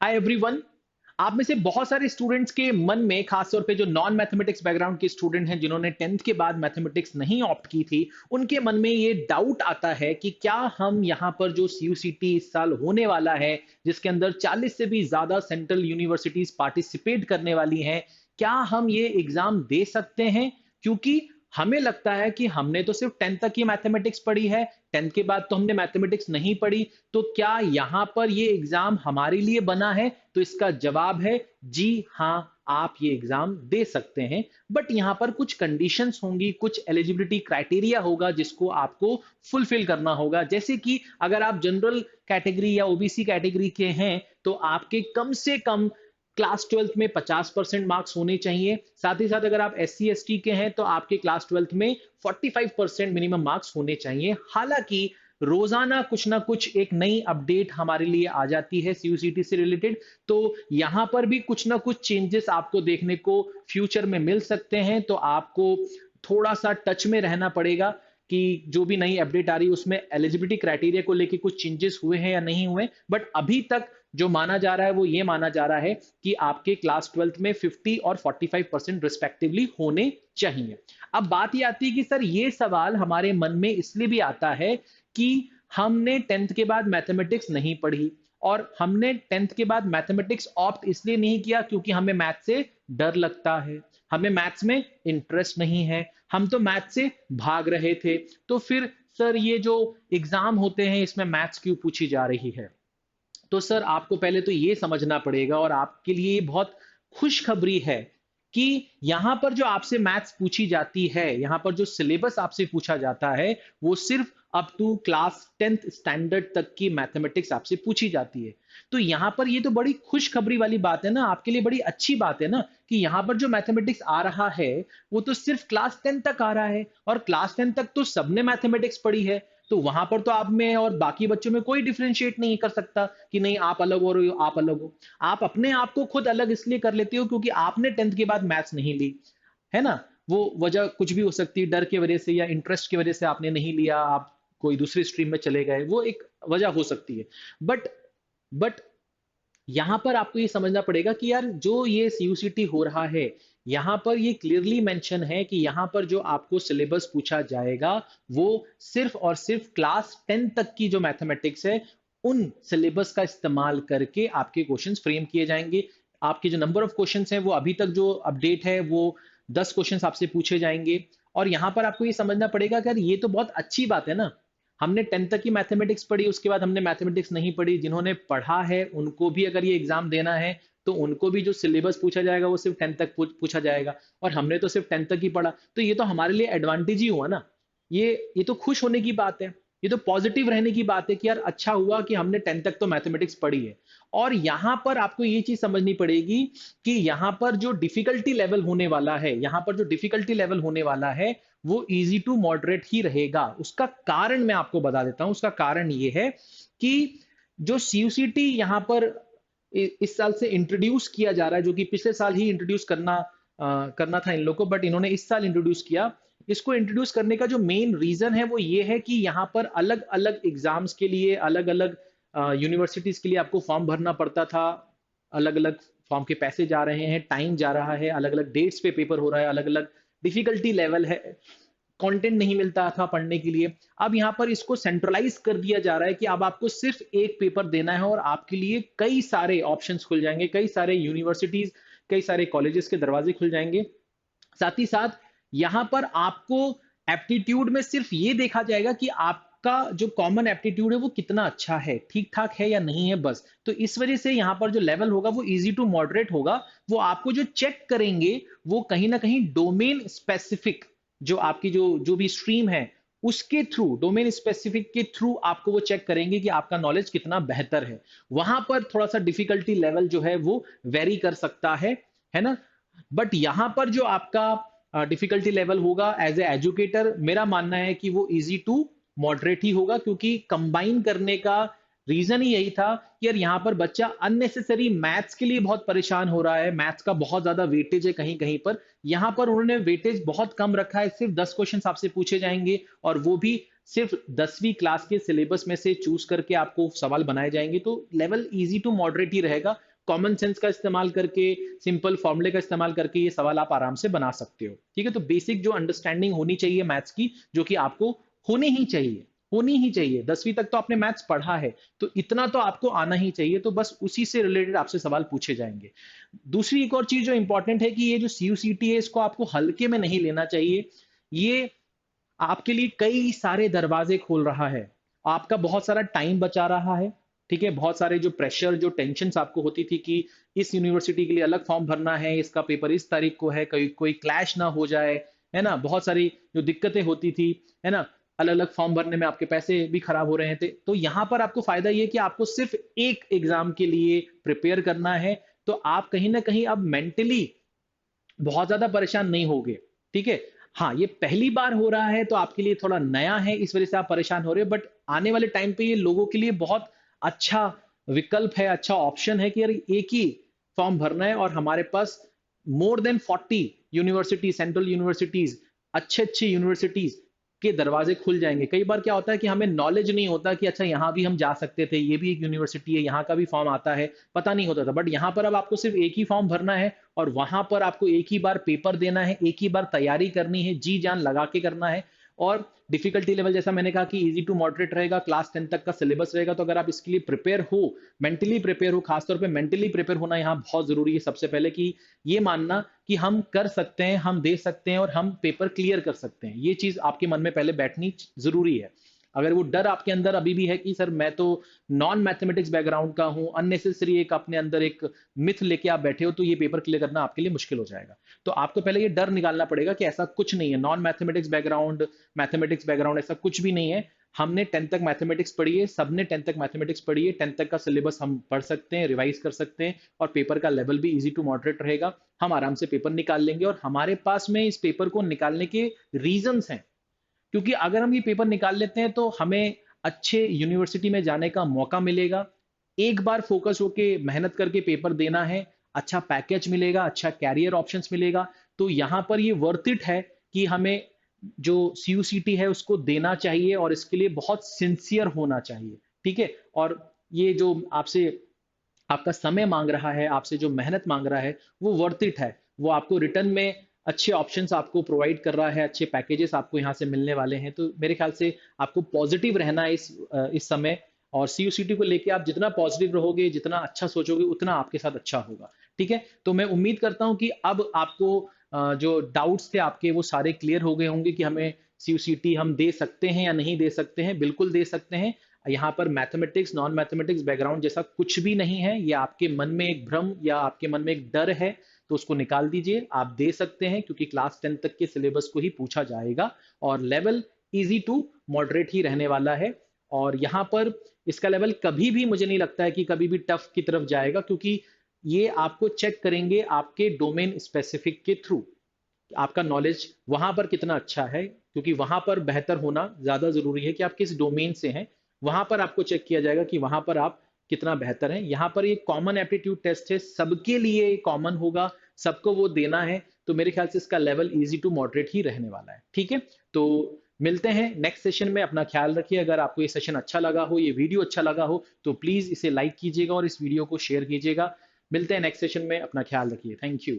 Hi everyone. आप में से बहुत सारे स्टूडेंट्स के मन में, खासतौर पे जो नॉन मैथमेटिक्स बैकग्राउंड के स्टूडेंट हैं जिन्होंने 10th के बाद मैथमेटिक्स नहीं ऑप्ट की थी, उनके मन में ये डाउट आता है कि क्या हम यहाँ पर जो सीयूसीटी इस साल होने वाला है, जिसके अंदर 40 से भी ज्यादा सेंट्रल यूनिवर्सिटीज पार्टिसिपेट करने वाली हैं, क्या हम ये एग्जाम दे सकते हैं? क्योंकि हमें लगता है कि हमने तो सिर्फ 10th तक ही मैथमेटिक्स पढ़ी है, 10th के बाद तो हमने मैथमेटिक्स नहीं पढ़ी। तो क्या यहाँ पर ये एग्जाम हमारे लिए बना है? तो इसका जवाब है जी हाँ, आप ये एग्जाम दे सकते हैं। बट यहाँ पर कुछ कंडीशंस होंगी, कुछ एलिजिबिलिटी क्राइटेरिया होगा जिसको आपको फुलफिल करना होगा। जैसे कि अगर आप जनरल कैटेगरी या ओबीसी कैटेगरी के हैं तो आपके कम से कम क्लास 12th में 50% मार्क्स होने चाहिए। साथ ही साथ अगर आप एस सी एस टी के हैं तो आपके क्लास 12th में 45% मिनिमम मार्क्स होने चाहिए। हालांकि रोजाना कुछ ना कुछ एक नई अपडेट हमारे लिए आ जाती है सीयूसीटी से रिलेटेड, तो यहां पर भी कुछ ना कुछ चेंजेस आपको देखने को फ्यूचर में मिल सकते हैं। तो आपको थोड़ा सा टच में रहना पड़ेगा कि जो भी नई अपडेट आ रही है उसमें एलिजिबिलिटी क्राइटेरिया को लेके कुछ चेंजेस हुए हैं या नहीं हुए। बट अभी तक जो माना जा रहा है वो ये माना जा रहा है कि आपके क्लास 12th में 50 और 45% रिस्पेक्टिवली होने चाहिए। अब बात ये आती है कि सर ये सवाल हमारे मन में इसलिए भी आता है कि हमने 10th के बाद मैथमेटिक्स नहीं पढ़ी, और हमने 10th के बाद मैथमेटिक्स ऑप्ट इसलिए नहीं किया क्योंकि हमें मैथ से डर लगता है, हमें मैथ्स में इंटरेस्ट नहीं है, हम तो मैथ से भाग रहे थे। तो फिर सर ये जो एग्जाम होते हैं इसमें मैथ्स क्यों पूछी जा रही है? तो सर आपको पहले तो ये समझना पड़ेगा, और आपके लिए ये बहुत खुशखबरी है कि यहां पर जो आपसे मैथ्स पूछी जाती है, यहां पर जो सिलेबस आपसे पूछा जाता है, वो सिर्फ up to class 10th standard तक की मैथमेटिक्स आपसे पूछी जाती है। तो यहां पर ये तो बड़ी खुशखबरी वाली बात है ना, आपके लिए बड़ी अच्छी बात है ना, कि यहां पर जो मैथमेटिक्स आ रहा है वो तो सिर्फ क्लास 10 तक आ रहा है, और क्लास 10 तक तो सबने मैथमेटिक्स पढ़ी है। तो वहां पर तो आप में और बाकी बच्चों में कोई डिफरेंशिएट नहीं कर सकता कि नहीं आप अलग हो रहे हो, आप अलग हो। आप अपने आप को खुद अलग इसलिए कर लेते हो क्योंकि आपने 10th के बाद मैथ्स नहीं ली, है ना? वो वजह कुछ भी हो सकती है, डर की वजह से या इंटरेस्ट की वजह से आपने नहीं लिया, आप कोई दूसरी स्ट्रीम में चले गए, वो एक वजह हो सकती है। बट बट यहां पर आपको ये समझना पड़ेगा कि यार जो ये सीयूसीटी हो रहा है, यहां पर ये क्लियरली मेंशन है कि यहां पर जो आपको सिलेबस पूछा जाएगा वो सिर्फ और सिर्फ क्लास 10 तक की जो मैथमेटिक्स है, उन सिलेबस का इस्तेमाल करके आपके क्वेश्चंस फ्रेम किए जाएंगे। आपके जो नंबर ऑफ क्वेश्चंस हैं वो अभी तक जो अपडेट है वो 10 क्वेश्चंस आपसे पूछे जाएंगे। और यहां पर आपको ये समझना पड़ेगा कि यार ये तो बहुत अच्छी बात है ना, हमने 10th तक की मैथमेटिक्स पढ़ी, उसके बाद हमने मैथमेटिक्स नहीं पढ़ी। जिन्होंने पढ़ा है उनको भी अगर ये एग्जाम देना है तो उनको भी जो सिलेबस पूछा जाएगा वो सिर्फ 10th तक पूछा जाएगा, और हमने तो सिर्फ 10th तक ही पढ़ा। तो ये तो हमारे लिए एडवांटेज ही हुआ ना। ये तो खुश होने की बात है, ये तो पॉजिटिव रहने की बात है कि यार अच्छा हुआ कि हमने 10th तक तो मैथमेटिक्स पढ़ी है। और यहां पर आपको ये चीज समझनी पड़ेगी कि यहां पर जो डिफिकल्टी लेवल होने वाला है, यहां पर जो डिफिकल्टी लेवल होने वाला है वो इजी टू मॉडरेट ही रहेगा। उसका कारण मैं आपको बता देता हूं। उसका कारण ये है कि जो सीयूसीटी यहां पर इस साल से इंट्रोड्यूस किया जा रहा है, जो कि पिछले साल ही इंट्रोड्यूस करना था इन लोगों को, बट इन्होंने इस साल इंट्रोड्यूस किया। इसको इंट्रोड्यूस करने का जो मेन रीजन है वो ये है कि यहाँ पर अलग अलग एग्जाम्स के लिए, अलग अलग यूनिवर्सिटीज के लिए आपको फॉर्म भरना पड़ता था। अलग अलग फॉर्म के पैसे जा रहे हैं, टाइम जा रहा है, अलग अलग डेट्स पे पेपर हो रहा है, अलग अलग डिफिकल्टी लेवल है, कंटेंट नहीं मिलता था पढ़ने के लिए। अब यहाँ पर इसको सेंट्रलाइज कर दिया जा रहा है कि अब आपको सिर्फ एक पेपर देना है और आपके लिए कई सारे ऑप्शंस खुल जाएंगे, कई सारे यूनिवर्सिटीज, कई सारे कॉलेजेस के दरवाजे खुल जाएंगे। साथ ही साथ यहां पर आपको एप्टीट्यूड में सिर्फ ये देखा जाएगा कि आपका जो कॉमन एप्टीट्यूड है वो कितना अच्छा है, ठीक ठाक है या नहीं है, बस। तो इस वजह से यहां पर जो लेवल होगा वो इजी टू मॉडरेट होगा। वो आपको जो चेक करेंगे वो कहीं ना कहीं डोमेन स्पेसिफिक, जो आपकी जो जो भी स्ट्रीम है उसके थ्रू, डोमेन स्पेसिफिक के थ्रू आपको वो चेक करेंगे कि आपका नॉलेज कितना बेहतर है। वहां पर थोड़ा सा डिफिकल्टी लेवल जो है वो वेरी कर सकता है ना? बट यहां पर जो आपका डिफिकल्टी लेवल होगा एज ए एजुकेटर, मेरा मानना है कि वो इजी टू मॉडरेट ही होगा, क्योंकि कंबाइन करने का रीजन ही यही था कि यार यहाँ पर बच्चा अननेसेसरी मैथ्स के लिए बहुत परेशान हो रहा है, मैथ्स का बहुत ज्यादा वेटेज है कहीं कहीं पर। यहाँ पर उन्होंने वेटेज बहुत कम रखा है, सिर्फ 10 क्वेश्चन आपसे पूछे जाएंगे, और वो भी सिर्फ 10वीं क्लास के सिलेबस में से चूज करके आपको सवाल बनाए जाएंगे। तो लेवल इजी टू मॉडरेट ही रहेगा। कॉमन सेंस का इस्तेमाल करके, सिंपल फॉर्मूले का इस्तेमाल करके ये सवाल आप आराम से बना सकते हो। ठीक है? तो बेसिक जो अंडरस्टैंडिंग होनी चाहिए मैथ्स की, जो कि आपको होनी ही चाहिए, होनी ही चाहिए। 10वीं तक तो आपने मैथ्स पढ़ा है, तो इतना तो आपको आना ही चाहिए, तो बस उसी से रिलेटेड आपसे सवाल पूछे जाएँगे। दूसरी एक और चीज़ जो इम्पोर्टेंट है कि ये जो सीयूसीटी है, इसको आपको हल्के में नहीं लेना चाहिए। ये आपके लिए कई सारे दरवाजे खोल रहा है। आपका बहुत सारा टाइम बचा रहा है, ठीक है? बहुत सारे जो प्रेशर, जो टेंशन्स आपको होती थी कि इस यूनिवर्सिटी के लिए अलग फॉर्म भरना है, इसका पेपर इस तारीख को है, कोई कोई क्लैश ना हो जाए, है ना? बहुत सारी जो दिक्कतें होती थी, है ना? अलग-अलग फॉर्म भरने में आपके पैसे भी खराब हो रहे थे। तो यहाँ पर आपको फ़ायदा ये है कि आपको सिर्फ़ एक एग्ज़ाम के लिए प्रिपेयर करना है, तो आप कहीं न कहीं अब मेंटली बहुत ज़्यादा परेशान नहीं होगे, ठीक है? हाँ, ये पहली बार हो रहा है तो आपके लिए थोड़ा नया है, इस वज़ह से आप परेशान हो रहे हो, बट आने वाले टाइम पे ये लोगों के लिए बहुत अच्छा विकल्प है, अच्छा ऑप्शन है कि यार एक ही फॉर्म भरना है और हमारे पास more than 40 university, central universities, अच्छे-अच्छे यूनिवर्सिटीज़ के दरवाजे खुल जाएँगे। कई बार क्या होता है कि हमें नॉलेज नहीं होता कि अच्छा यहाँ भी हम जा सकते थे, ये भी एक यूनिवर्सिटी है, यहाँ का भी फॉर्म आता है, पता नहीं होता था। बट यहाँ पर अब आपको सिर्फ़ एक ही फॉर्म भरना है और वहाँ पर आपको एक ही बार पेपर देना है, एक ही बार तैयारी करनी है, जी-जान लगा के करना है और डिफ़िकल्टी लेवल जैसा मैंने कहा कि ईज़ी टू मॉडरेट रहेगा, क्लास 10 तक का सिलेबस रहेगा, तो अगर आप इसके लिए प्रिपेयर हो, मेंटली प्रिपेयर हो, खास तौर पे मेंटली प्रिपेयर होना यहाँ बहुत ज़रूरी है सबसे पहले कि ये मानना कि हम कर सकते हैं, हम दे सकते हैं और हम पेपर क्लियर कर सकते हैं। ये चीज़ आपके मन में पहले बैठनी ज़रूरी है। अगर वो डर आपके अंदर अभी भी है कि सर मैं तो नॉन मैथमेटिक्स बैकग्राउंड का हूँ, अननेसेसरी एक अपने अंदर एक मिथ लेके आप बैठे हो, तो ये पेपर क्लियर करना आपके लिए मुश्किल हो जाएगा। तो आपको पहले ये डर निकालना पड़ेगा कि ऐसा कुछ नहीं है, नॉन मैथमेटिक्स बैकग्राउंड ऐसा कुछ भी नहीं है। हमने 10th तक मैथमेटिक्स पढ़ी है, सबने 10th तक मैथमेटिक्स पढ़ी है, 10th तक का सिलेबस हम पढ़ सकते हैं, रिवाइज़ कर सकते हैं और पेपर का लेवल भी ईज़ी टू मॉडरेट रहेगा। हम आराम से पेपर निकाल लेंगे और हमारे पास में इस पेपर को निकालने के रीज़न्स हैं। क्योंकि अगर हम ये पेपर निकाल लेते हैं तो हमें अच्छे यूनिवर्सिटी में जाने का मौका मिलेगा। एक बार फोकस होके मेहनत करके पेपर देना है, अच्छा पैकेज मिलेगा, अच्छा कैरियर ऑप्शंस मिलेगा। तो यहाँ पर ये वर्थ इट है कि हमें जो सीयूसीटी है उसको देना चाहिए और इसके लिए बहुत सिंसियर होना चाहिए, ठीक है? और ये जो आपसे आपका समय माँग रहा है, आपसे जो मेहनत माँग रहा है, वो वर्थ इट है। वो आपको रिटर्न में अच्छे ऑप्शंस आपको प्रोवाइड कर रहा है, अच्छे पैकेजेस आपको यहाँ से मिलने वाले हैं। तो मेरे ख्याल से आपको पॉज़िटिव रहना है इस समय और सीयूसीटी को लेके आप जितना पॉज़िटिव रहोगे, जितना अच्छा सोचोगे, उतना आपके साथ अच्छा होगा। ठीक है? तो मैं उम्मीद करता हूँ कि अब आपको जो डाउट्स थे आपके वो सारे क्लियर हो गए होंगे कि हमें सीयूसीटी हम दे सकते हैं या नहीं दे सकते हैं। बिल्कुल दे सकते हैं। यहाँ पर मैथमेटिक्स, नॉन मैथमेटिक्स बैकग्राउंड जैसा कुछ भी नहीं है। ये आपके मन में एक भ्रम या आपके मन में एक डर है, तो उसको निकाल दीजिए। आप दे सकते हैं क्योंकि क्लास 10 तक के सिलेबस को ही पूछा जाएगा और लेवल ईज़ी टू मॉडरेट ही रहने वाला है। और यहाँ पर इसका लेवल कभी भी मुझे नहीं लगता है कि कभी भी टफ की तरफ जाएगा क्योंकि ये आपको चेक करेंगे आपके डोमेन स्पेसिफिक के थ्रू। आपका नॉलेज वहां पर कितना अच्छा है क्योंकि वहां पर बेहतर होना ज्यादा जरूरी है कि आप किस डोमेन से हैं। वहां पर आपको चेक किया जाएगा कि वहां पर आप कितना बेहतर हैं। यहाँ पर ये कॉमन एप्टीट्यूड टेस्ट है, सबके लिए कॉमन होगा, सबको वो देना है। तो मेरे ख्याल से इसका लेवल इजी टू मॉडरेट ही रहने वाला है। ठीक है, तो मिलते हैं नेक्स्ट सेशन में। अपना ख्याल रखिए। अगर आपको ये सेशन अच्छा लगा हो, ये वीडियो अच्छा लगा हो, तो प्लीज इसे लाइक कीजिएगा और इस वीडियो को शेयर कीजिएगा। मिलते हैं नेक्स्ट सेशन में। अपना ख्याल रखिए। Thank you.